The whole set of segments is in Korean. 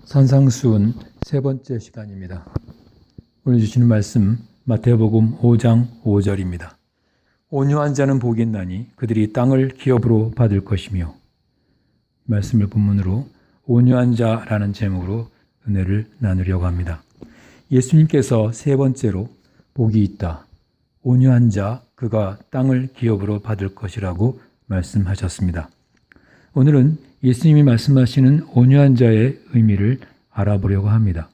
산상수훈 세 번째 시간입니다. 오늘 주시는 말씀 마태복음 5장 5절입니다. 온유한 자는 복이 있나니 그들이 땅을 기업으로 받을 것이며, 말씀을 본문으로 온유한 자라는 제목으로 은혜를 나누려고 합니다. 예수님께서 세 번째로 복이 있다, 온유한 자 그가 땅을 기업으로 받을 것이라고 말씀하셨습니다. 오늘은 예수님이 말씀하시는 온유한 자의 의미를 알아보려고 합니다.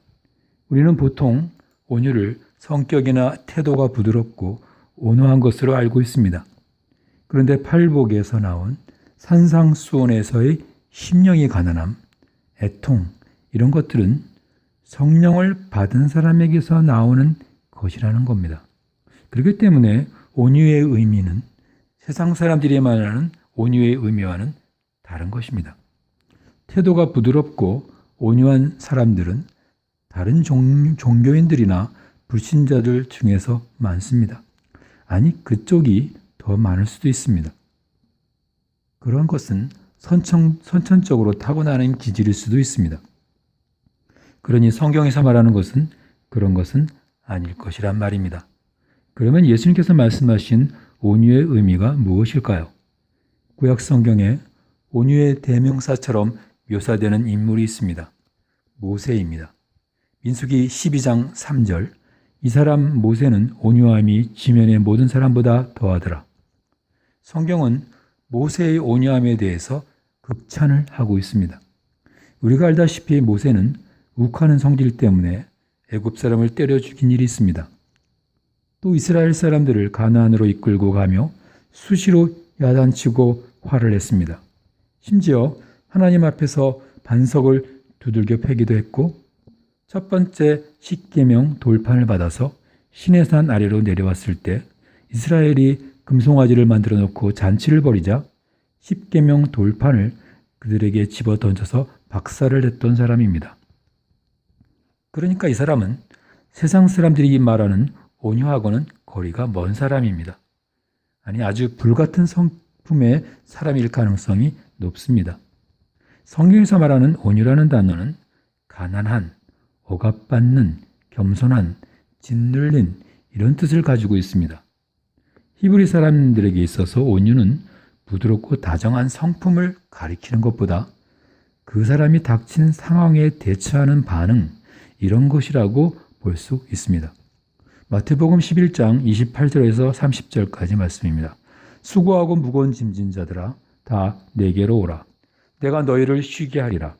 우리는 보통 온유를 성격이나 태도가 부드럽고 온화한 것으로 알고 있습니다. 그런데 팔복에서 나온 산상수훈에서의 심령이 가난함, 애통, 이런 것들은 성령을 받은 사람에게서 나오는 것이라는 겁니다. 그렇기 때문에 온유의 의미는 세상 사람들이 말하는 온유의 의미와는 다른 것입니다. 태도가 부드럽고 온유한 사람들은 다른 종교인들이나 불신자들 중에서 많습니다. 아니, 그쪽이 더 많을 수도 있습니다. 그런 것은 선천적으로 타고나는 기질일 수도 있습니다. 그러니 성경에서 말하는 것은 그런 것은 아닐 것이란 말입니다. 그러면 예수님께서 말씀하신 온유의 의미가 무엇일까요? 구약 성경에 온유의 대명사처럼 묘사되는 인물이 있습니다. 모세입니다. 민수기 12장 3절, 이 사람 모세는 온유함이 지면의 모든 사람보다 더하더라. 성경은 모세의 온유함에 대해서 극찬을 하고 있습니다. 우리가 알다시피 모세는 욱하는 성질 때문에 애굽 사람을 때려 죽인 일이 있습니다. 또 이스라엘 사람들을 가나안으로 이끌고 가며 수시로 야단치고 화를 냈습니다. 심지어 하나님 앞에서 반석을 두들겨 패기도 했고, 첫 번째 십계명 돌판을 받아서 시내산 아래로 내려왔을 때 이스라엘이 금송아지를 만들어 놓고 잔치를 벌이자 십계명 돌판을 그들에게 집어 던져서 박살을 냈던 사람입니다. 그러니까 이 사람은 세상 사람들이 말하는 온유하고는 거리가 먼 사람입니다. 아니, 아주 불같은 성품의 사람일 가능성이 높습니다. 성경에서 말하는 온유라는 단어는 가난한, 억압받는, 겸손한, 짓눌린, 이런 뜻을 가지고 있습니다. 히브리 사람들에게 있어서 온유는 부드럽고 다정한 성품을 가리키는 것보다 그 사람이 닥친 상황에 대처하는 반응, 이런 것이라고 볼 수 있습니다. 마태복음 11장 28절에서 30절까지 말씀입니다. 수고하고 무거운 짐진 자들아, 다 내게로 오라. 내가 너희를 쉬게 하리라.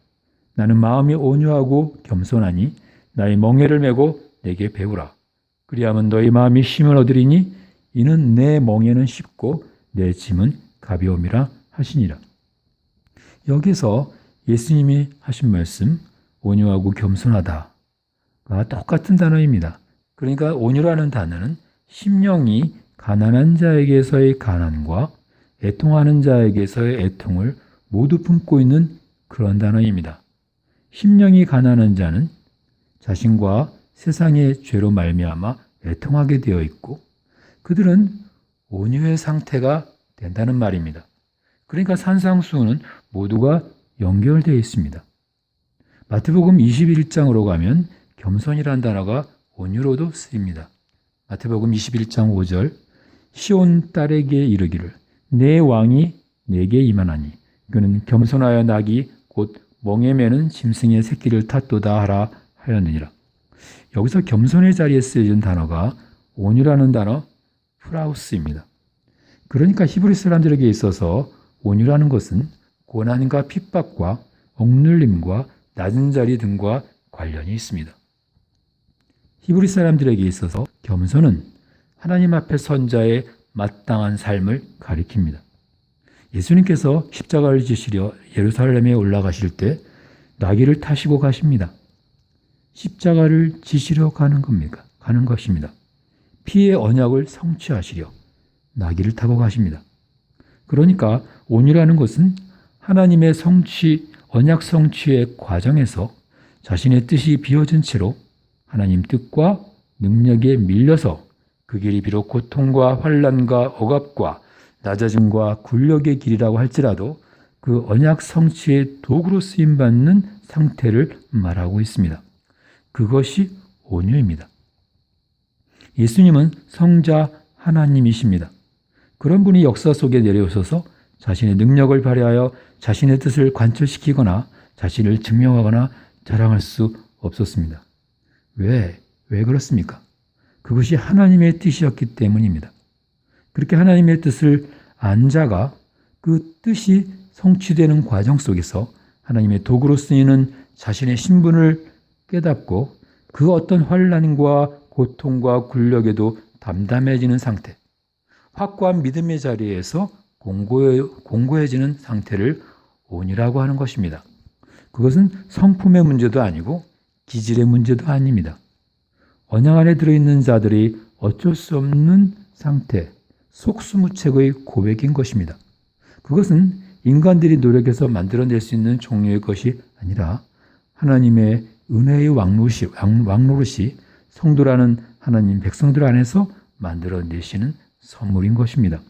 나는 마음이 온유하고 겸손하니 나의 멍에를 메고 내게 배우라. 그리하면 너희 마음이 쉼을 얻으리니 이는 내 멍에는 쉽고 내 짐은 가벼움이라 하시니라. 여기서 예수님이 하신 말씀, 온유하고 겸손하다가 똑같은 단어입니다. 그러니까 온유라는 단어는 심령이 가난한 자에게서의 가난과 애통하는 자에게서의 애통을 모두 품고 있는 그런 단어입니다. 심령이 가난한 자는 자신과 세상의 죄로 말미암아 애통하게 되어 있고, 그들은 온유의 상태가 된다는 말입니다. 그러니까 산상수훈은 모두가 연결되어 있습니다. 마태복음 21장으로 가면 겸손이라는 단어가 온유로도 쓰입니다. 마태복음 21장 5절, 시온 딸에게 이르기를 내 왕이 내게 임하나니 그는 겸손하여 낙이 곧 멍에 매는 짐승의 새끼를 탓도다 하라 하였느니라. 여기서 겸손의 자리에 쓰여진 단어가 온유라는 단어 프라우스입니다. 그러니까 히브리 사람들에게 있어서 온유라는 것은 고난과 핍박과 억눌림과 낮은 자리 등과 관련이 있습니다. 히브리 사람들에게 있어서 겸손은 하나님 앞에 선 자의 마땅한 삶을 가리킵니다. 예수님께서 십자가를 지시려 예루살렘에 올라가실 때 나귀를 타시고 가십니다. 십자가를 지시려 가는 것입니다. 피의 언약을 성취하시려 나귀를 타고 가십니다. 그러니까 온유라는 것은 하나님의 언약 성취의 과정에서 자신의 뜻이 비워진 채로 하나님 뜻과 능력에 밀려서 그 길이 비록 고통과 환난과 억압과 낮아짐과 굴욕의 길이라고 할지라도 그 언약 성취의 도구로 쓰임받는 상태를 말하고 있습니다. 그것이 온유입니다. 예수님은 성자 하나님이십니다. 그런 분이 역사 속에 내려오셔서 자신의 능력을 발휘하여 자신의 뜻을 관철시키거나 자신을 증명하거나 자랑할 수 없었습니다. 왜 그렇습니까? 그것이 하나님의 뜻이었기 때문입니다. 그렇게 하나님의 뜻을 안 자가 그 뜻이 성취되는 과정 속에서 하나님의 도구로 쓰이는 자신의 신분을 깨닫고 그 어떤 환난과 고통과 굴욕에도 담담해지는 상태, 확고한 믿음의 자리에서 공고해지는 상태를 온유라고 하는 것입니다. 그것은 성품의 문제도 아니고 기질의 문제도 아닙니다. 언약 안에 들어있는 자들이 어쩔 수 없는 상태, 속수무책의 고백인 것입니다. 그것은 인간들이 노력해서 만들어낼 수 있는 종류의 것이 아니라 하나님의 은혜의 왕노릇이 성도라는 하나님 백성들 안에서 만들어내시는 선물인 것입니다.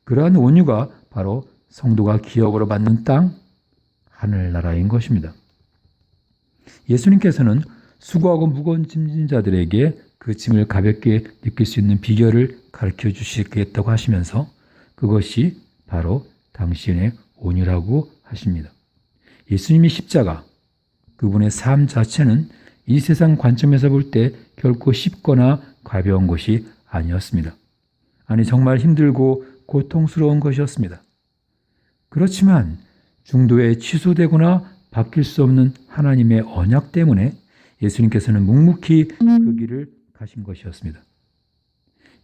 그러한 온유가 바로 성도가 기업으로 받는 땅, 하늘나라인 것입니다. 예수님께서는 수고하고 무거운 짐진 자들에게 그 짐을 가볍게 느낄 수 있는 비결을 가르쳐 주시겠다고 하시면서 그것이 바로 당신의 온유라고 하십니다. 예수님이 십자가, 그분의 삶 자체는 이 세상 관점에서 볼 때 결코 쉽거나 가벼운 것이 아니었습니다. 아니, 정말 힘들고 고통스러운 것이었습니다. 그렇지만 중도에 취소되거나 바뀔 수 없는 하나님의 언약 때문에 예수님께서는 묵묵히 그 길을 가신 것이었습니다.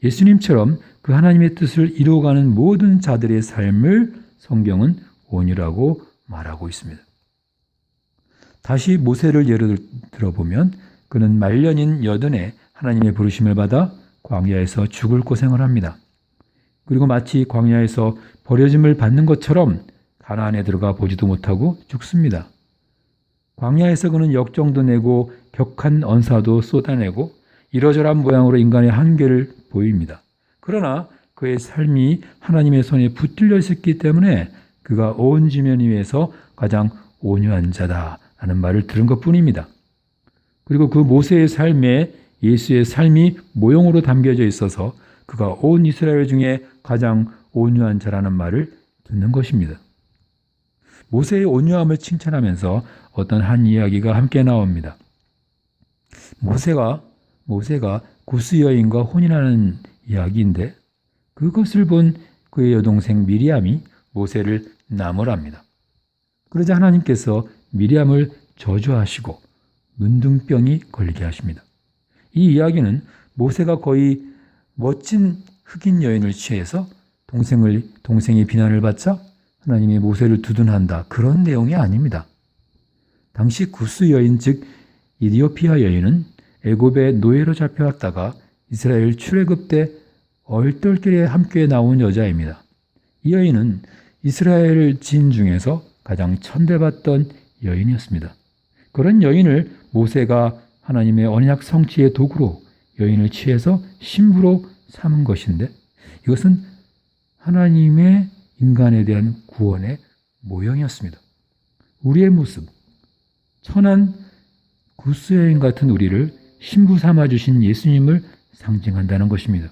예수님처럼 그 하나님의 뜻을 이루어가는 모든 자들의 삶을 성경은 온유라고 말하고 있습니다. 다시 모세를 예를 들어보면 그는 말년인 여든에 하나님의 부르심을 받아 광야에서 죽을 고생을 합니다. 그리고 마치 광야에서 버려짐을 받는 것처럼 가나안에 들어가 보지도 못하고 죽습니다. 광야에서 그는 역정도 내고 격한 언사도 쏟아내고 이러저러한 모양으로 인간의 한계를 보입니다. 그러나 그의 삶이 하나님의 손에 붙들려 있었기 때문에 그가 온 지면 위에서 가장 온유한 자다라는 말을 들은 것뿐입니다. 그리고 그 모세의 삶에 예수의 삶이 모형으로 담겨져 있어서 그가 온 이스라엘 중에 가장 온유한 자라는 말을 듣는 것입니다. 모세의 온유함을 칭찬하면서 어떤 한 이야기가 함께 나옵니다. 모세가 구스 여인과 혼인하는 이야기인데 그것을 본 그의 여동생 미리암이 모세를 나무랍니다. 그러자 하나님께서 미리암을 저주하시고 문둥병이 걸리게 하십니다. 이 이야기는 모세가 거의 멋진 흑인 여인을 취해서 동생이 비난을 받자 하나님이 모세를 두둔한다, 그런 내용이 아닙니다. 당시 구스 여인 즉 이디오피아 여인은 애굽의 노예로 잡혀왔다가 이스라엘 출애굽 때 얼떨결에 함께 나온 여자입니다. 이 여인은 이스라엘 진 중에서 가장 천대받던 여인이었습니다. 그런 여인을 모세가 하나님의 언약 성취의 도구로 여인을 취해서 신부로 삼은 것인데 이것은 하나님의 인간에 대한 구원의 모형이었습니다. 우리의 모습, 천한 구스 여인 같은 우리를 신부 삼아주신 예수님을 상징한다는 것입니다.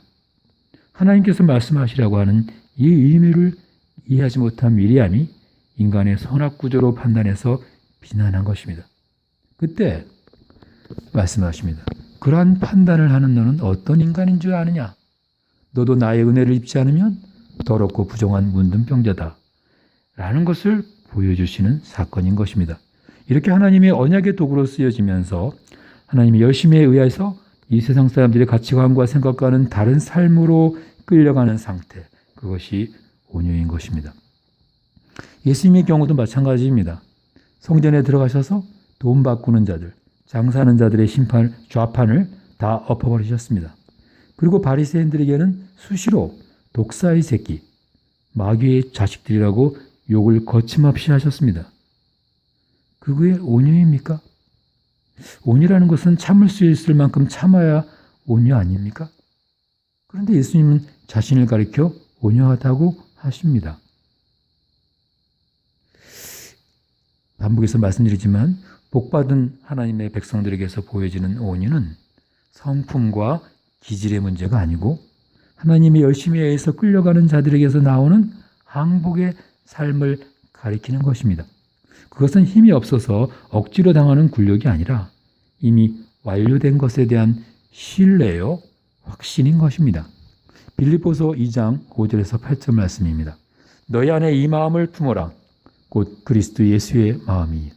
하나님께서 말씀하시라고 하는 이 의미를 이해하지 못한 미리암이 인간의 선악 구조로 판단해서 비난한 것입니다. 그때 말씀하십니다. 그러한 판단을 하는 너는 어떤 인간인 줄 아느냐? 너도 나의 은혜를 입지 않으면 더럽고 부정한 문둥병자다. 라는 것을 보여주시는 사건인 것입니다. 이렇게 하나님의 언약의 도구로 쓰여지면서 하나님의 열심에 의해서 이 세상 사람들의 가치관과 생각과는 다른 삶으로 끌려가는 상태, 그것이 온유인 것입니다. 예수님의 경우도 마찬가지입니다. 성전에 들어가셔서 돈 바꾸는 자들, 장사하는 자들의 좌판을 다 엎어버리셨습니다. 그리고 바리새인들에게는 수시로 독사의 새끼, 마귀의 자식들이라고 욕을 거침없이 하셨습니다. 그게 온유입니까? 온유라는 것은 참을 수 있을 만큼 참아야 온유 아닙니까? 그런데 예수님은 자신을 가리켜 온유하다고 하십니다. 반복해서 말씀드리지만 복받은 하나님의 백성들에게서 보여지는 온유는 성품과 기질의 문제가 아니고 하나님이 열심히 해서 끌려가는 자들에게서 나오는 항복의 삶을 가리키는 것입니다. 그것은 힘이 없어서 억지로 당하는 굴욕이 아니라 이미 완료된 것에 대한 신뢰요, 확신인 것입니다. 빌립보서 2장 5절에서 8절 말씀입니다. 너희 안에 이 마음을 품어라. 곧 그리스도 예수의 마음이.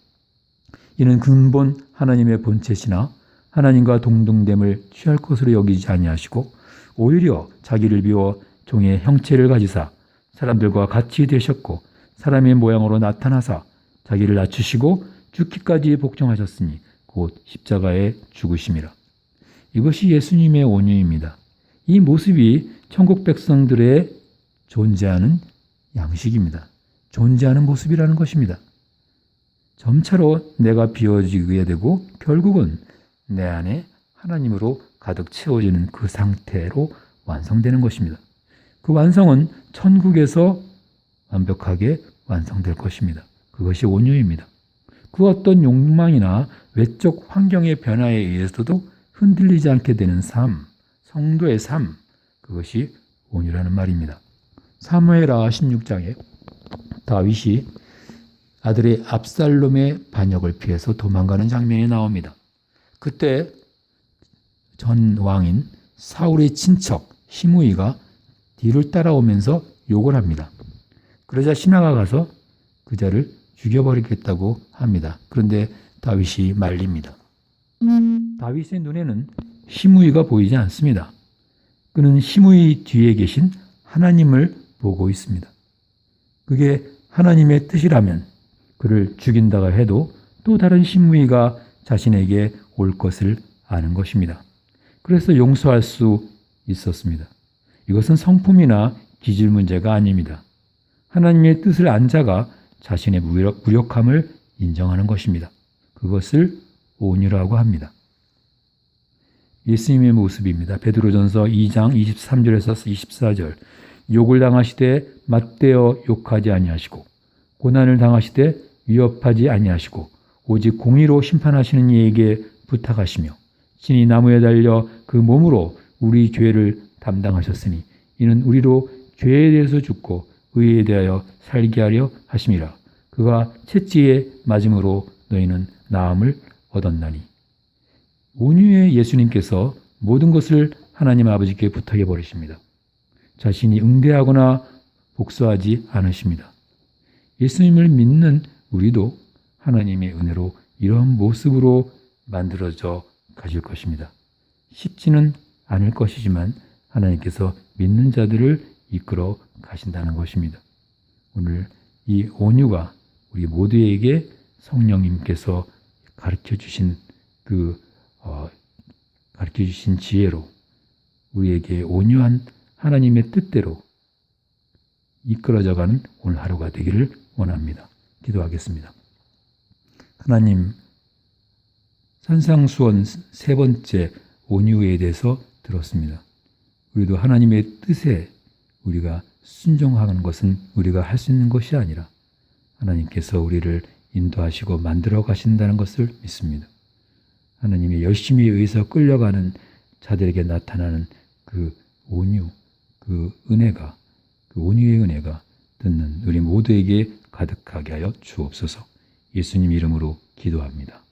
이는 근본 하나님의 본체시나 하나님과 동등됨을 취할 것으로 여기지 아니하시고 오히려 자기를 비워 종의 형체를 가지사 사람들과 같이 되셨고 사람의 모양으로 나타나사 자기를 낮추시고 죽기까지 복종하셨으니 곧 십자가에 죽으심이라. 이것이 예수님의 온유입니다. 이 모습이 천국 백성들의 존재하는 양식입니다. 존재하는 모습이라는 것입니다. 점차로 내가 비워지게 되고 결국은 내 안에 하나님으로 가득 채워지는 그 상태로 완성되는 것입니다. 그 완성은 천국에서 완벽하게 완성될 것입니다. 그것이 온유입니다. 그 어떤 욕망이나 외적 환경의 변화에 의해서도 흔들리지 않게 되는 삶, 성도의 삶, 그것이 온유라는 말입니다. 사무엘하 16장에 다윗이 아들의 압살롬의 반역을 피해서 도망가는 장면이 나옵니다. 그때 전 왕인 사울의 친척 시므이가 뒤를 따라오면서 욕을 합니다. 그러자 신하가 가서 그자를 죽여버리겠다고 합니다. 그런데 다윗이 말립니다. 다윗의 눈에는 시므이가 보이지 않습니다. 그는 시므이 뒤에 계신 하나님을 보고 있습니다. 그게 하나님의 뜻이라면 그를 죽인다고 해도 또 다른 시므이가 자신에게 올 것을 아는 것입니다. 그래서 용서할 수 있었습니다. 이것은 성품이나 기질 문제가 아닙니다. 하나님의 뜻을 안 자가 자신의 무력함을 인정하는 것입니다. 그것을 온유라고 합니다. 예수님의 모습입니다. 베드로전서 2장 23절에서 24절. 욕을 당하시되 맞대어 욕하지 아니하시고 고난을 당하시되 위협하지 아니하시고 오직 공의로 심판하시는 이에게 부탁하시며 친히 나무에 달려 그 몸으로 우리 죄를 담당하셨으니 이는 우리로 죄에 대해서 죽고 의에 대하여 살게 하려 하심이라. 그가 채찍에 맞음으로 너희는 나음을 얻었나니. 온유의 예수님께서 모든 것을 하나님 아버지께 부탁해 버리십니다. 자신이 응대하거나 복수하지 않으십니다. 예수님을 믿는 우리도 하나님의 은혜로 이런 모습으로 만들어져 가실 것입니다. 쉽지는 않을 것이지만 하나님께서 믿는 자들을 이끌어 가신다는 것입니다. 오늘 이 온유가 우리 모두에게 성령님께서 가르쳐 주신 지혜로 우리에게 온유한 하나님의 뜻대로 이끌어져가는 오늘 하루가 되기를 원합니다. 기도하겠습니다. 하나님, 산상수원 세 번째 온유에 대해서 들었습니다. 우리도 하나님의 뜻에 우리가 순종하는 것은 우리가 할 수 있는 것이 아니라 하나님께서 우리를 인도하시고 만들어 가신다는 것을 믿습니다. 하나님이 열심히 의해서 끌려가는 자들에게 나타나는 그 온유, 그 은혜가, 그 온유의 은혜가 듣는 우리 모두에게 가득하게 하여 주옵소서. 예수님 이름으로 기도합니다.